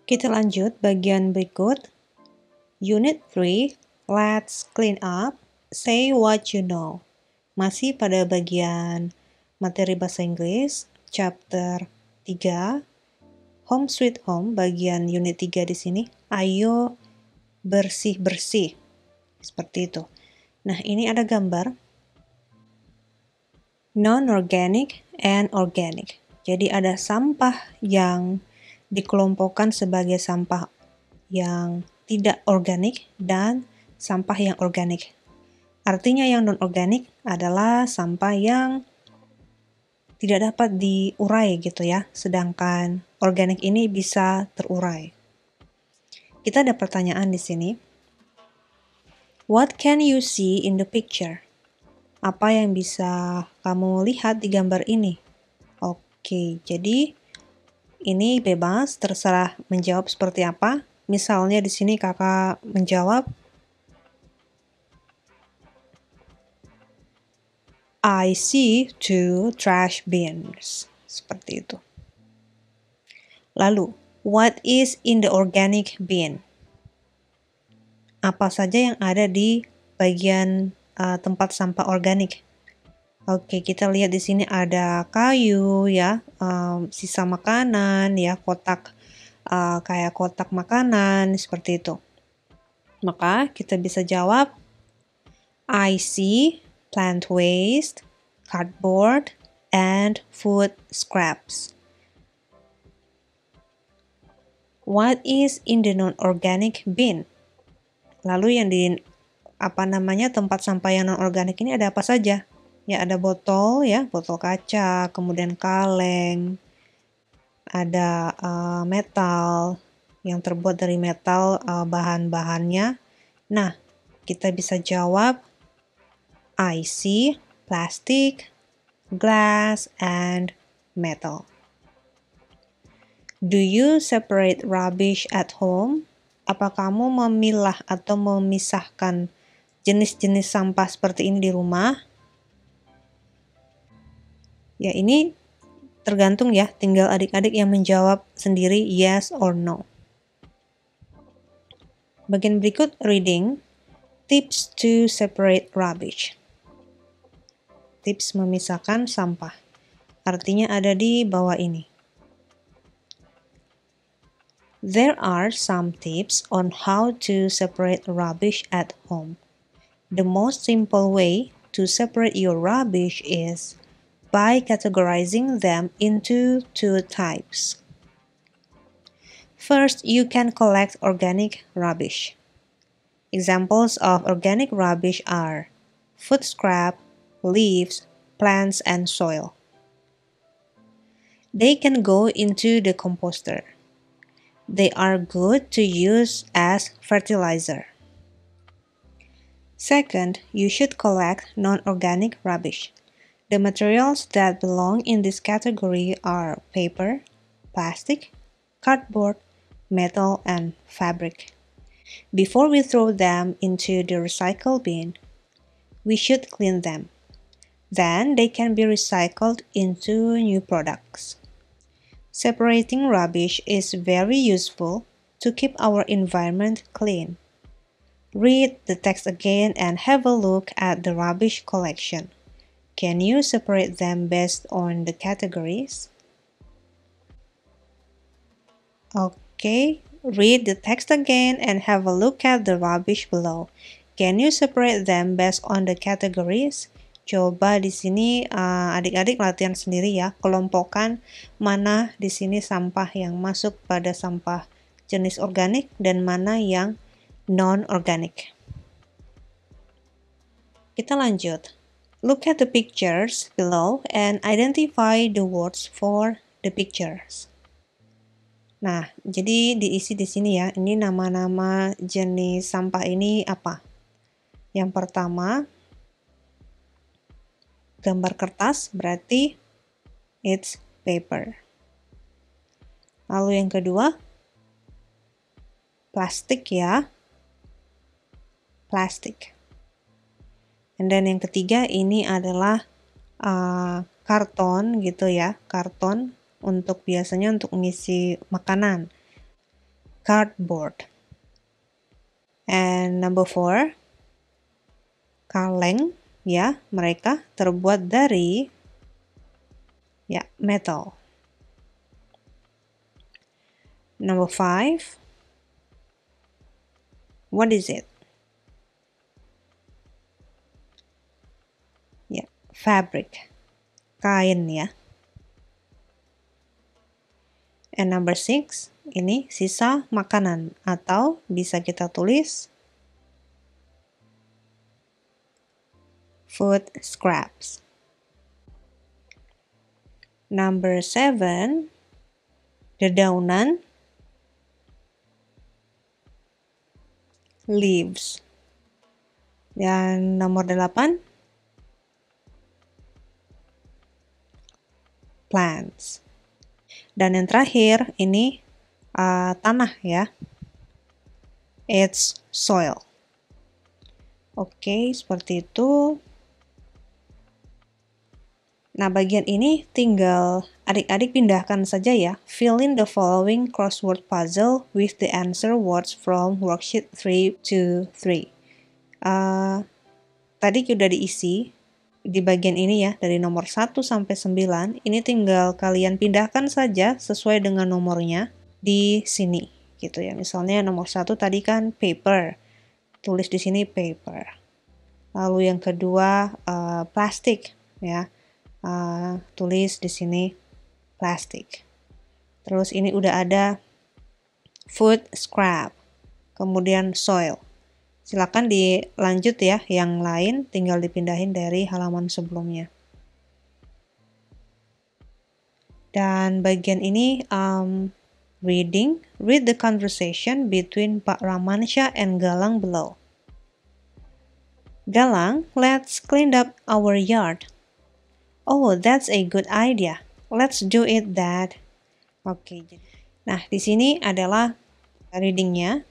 Kita lanjut bagian berikut. Unit 3, Let's Clean Up, Say What You Know. Masih pada bagian materi bahasa Inggris, chapter 3, Home Sweet Home, bagian unit 3 di sini. Ayo bersih-bersih. Seperti itu. Nah, ini ada gambar non-organic and organic. Jadi ada sampah yang dikelompokkan sebagai sampah yang tidak organik dan sampah yang organik. Artinya yang non-organik adalah sampah yang tidak dapat diurai gitu ya, sedangkan organik ini bisa terurai. Kita ada pertanyaan di sini. What can you see in the picture? Apa yang bisa kamu lihat di gambar ini? Oke, jadi ini bebas, terserah menjawab seperti apa. Misalnya di sini kakak menjawab, I see 2 trash bins. Seperti itu. Lalu, what is in the organic bin? Apa saja yang ada di bagian tempat sampah organik? Oke, kita lihat di sini ada kayu ya, sisa makanan ya, kotak kayak kotak makanan seperti itu. Maka kita bisa jawab, I see plant waste, cardboard, and food scraps. What is in the non-organic bin? Lalu yang di tempat sampah yang non-organik ini ada apa saja? Ya, ada botol ya, botol kaca, kemudian kaleng, ada metal yang terbuat dari metal bahan-bahannya. Nah, kita bisa jawab I see plastic, glass, and metal. Do you separate rubbish at home? Apa kamu memilah atau memisahkan jenis-jenis sampah seperti ini di rumah? Ya, ini tergantung ya, tinggal adik-adik yang menjawab sendiri yes or no. Bagian berikut reading, tips to separate rubbish. Tips memisahkan sampah. Artinya ada di bawah ini. There are some tips on how to separate rubbish at home. The most simple way to separate your rubbish is by categorizing them into 2 types. First, you can collect organic rubbish. Examples of organic rubbish are food scrap, leaves, plants, and soil. They can go into the composter. They are good to use as fertilizer. Second, you should collect non-organic rubbish. The materials that belong in this category are paper, plastic, cardboard, metal, and fabric. Before we throw them into the recycle bin, we should clean them. Then they can be recycled into new products. Separating rubbish is very useful to keep our environment clean. Read the text again and have a look at the rubbish collection. Can you separate them based on the categories? Okay, read the text again and have a look at the rubbish below. Can you separate them based on the categories? Coba di sini adik-adik latihan sendiri ya, kelompokkan mana di sini sampah yang masuk pada sampah jenis organik dan mana yang non-organic. Kita lanjut. Look at the pictures below and identify the words for the pictures. Nah, jadi diisi di sini ya. Ini nama-nama jenis sampah ini apa? Yang pertama, gambar kertas berarti it's paper. Lalu yang kedua, plastik ya. Plastik. And then yang ketiga ini adalah karton gitu ya. Karton biasanya untuk mengisi makanan. cardboard. And number 4, kaleng, ya, mereka terbuat dari ya, metal. Number 5, what is it? Ya, fabric, kain ya. And number 6, ini sisa makanan atau bisa kita tulis food scraps. Number 7, dedaunan, leaves. Dan nomor 8, plants. Dan yang terakhir ini tanah ya. It's soil. Oke, seperti itu. Nah, bagian ini tinggal adik-adik pindahkan saja ya. Fill in the following crossword puzzle with the answer words from worksheet 3 to 3. Tadi sudah diisi di bagian ini ya, dari nomor 1 sampai 9. Ini tinggal kalian pindahkan saja sesuai dengan nomornya di sini gitu ya. Misalnya nomor 1 tadi kan paper. Tulis di sini paper. Lalu yang kedua plastik ya. Tulis di sini plastik. Terus ini udah ada food scrap, kemudian soil. Silakan dilanjut ya, yang lain tinggal dipindahin dari halaman sebelumnya. Dan bagian ini read the conversation between Pak Ramansyah and Galang below. Galang, let's clean up our yard. Oh, that's a good idea. Let's do it, Dad. Oke. Nah, di sini adalah readingnya.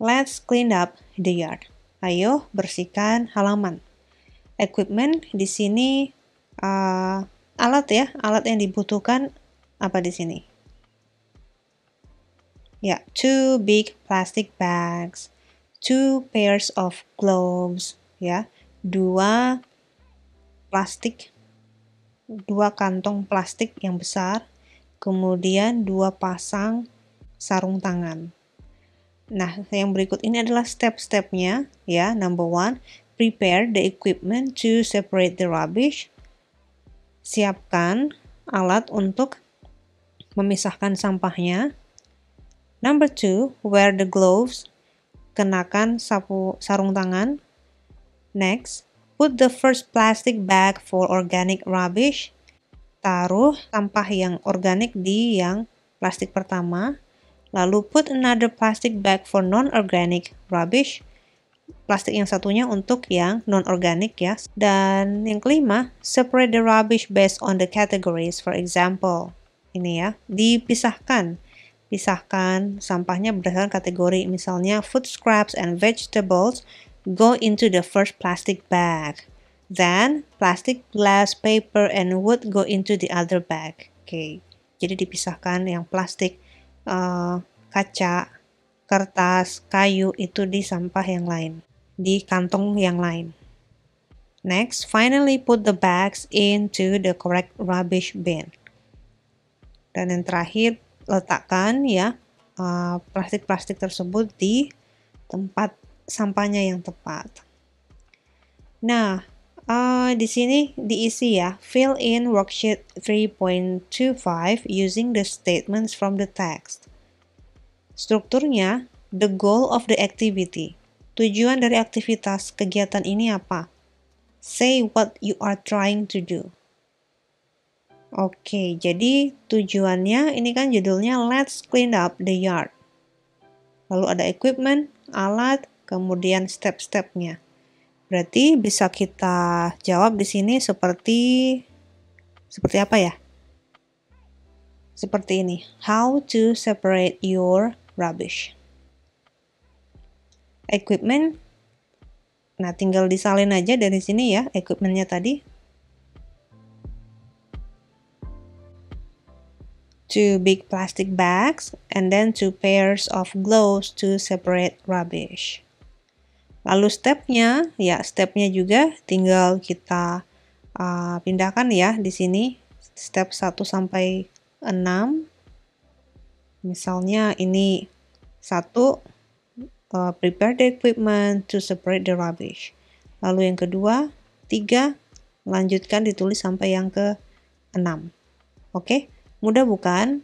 Let's clean up the yard. Ayo bersihkan halaman. Equipment di sini alat ya, alat yang dibutuhkan apa di sini? Ya, 2 big plastic bags, 2 pairs of gloves, ya, 2 kantong plastik yang besar, kemudian 2 pasang sarung tangan. Nah, yang berikut ini adalah step-stepnya ya. Number 1, prepare the equipment to separate the rubbish. Siapkan alat untuk memisahkan sampahnya. Number 2, wear the gloves. Kenakan sarung tangan. Next, put the first plastic bag for organic rubbish. Taruh sampah yang organik di yang plastik pertama. Lalu put another plastic bag for non-organic rubbish. Plastik yang satunya untuk yang non-organic ya. Dan yang kelima, separate the rubbish based on the categories. For example, ini ya, dipisahkan. Pisahkan sampahnya berdasarkan kategori. Misalnya food scraps and vegetables go into the first plastic bag. Then, plastic, glass, paper, and wood go into the other bag. Oke, jadi dipisahkan yang plastik, kaca, kertas, kayu itu di sampah yang lain, di kantong yang lain. Next, finally put the bags into the correct rubbish bin. Dan yang terakhir, letakkan ya plastik-plastik tersebut di tempat sampahnya yang tepat. Nah, di sini diisi ya, fill in worksheet 3.25 using the statements from the text. Strukturnya, the goal of the activity. Tujuan dari aktivitas kegiatan ini apa? Say what you are trying to do. Oke, jadi tujuannya ini kan judulnya Let's Clean Up the Yard. Lalu ada equipment, alat, kemudian step-stepnya. Berarti bisa kita jawab di sini seperti apa ya? Seperti ini. How to separate your rubbish. Equipment. Nah, tinggal disalin aja dari sini ya, equipmentnya tadi. 2 big plastic bags, and then 2 pairs of gloves to separate rubbish. Lalu stepnya juga tinggal kita pindahkan ya di sini step 1 sampai 6. Misalnya ini 1, prepare the equipment to separate the rubbish. Lalu yang kedua, 3, lanjutkan ditulis sampai yang ke 6. Oke, mudah bukan?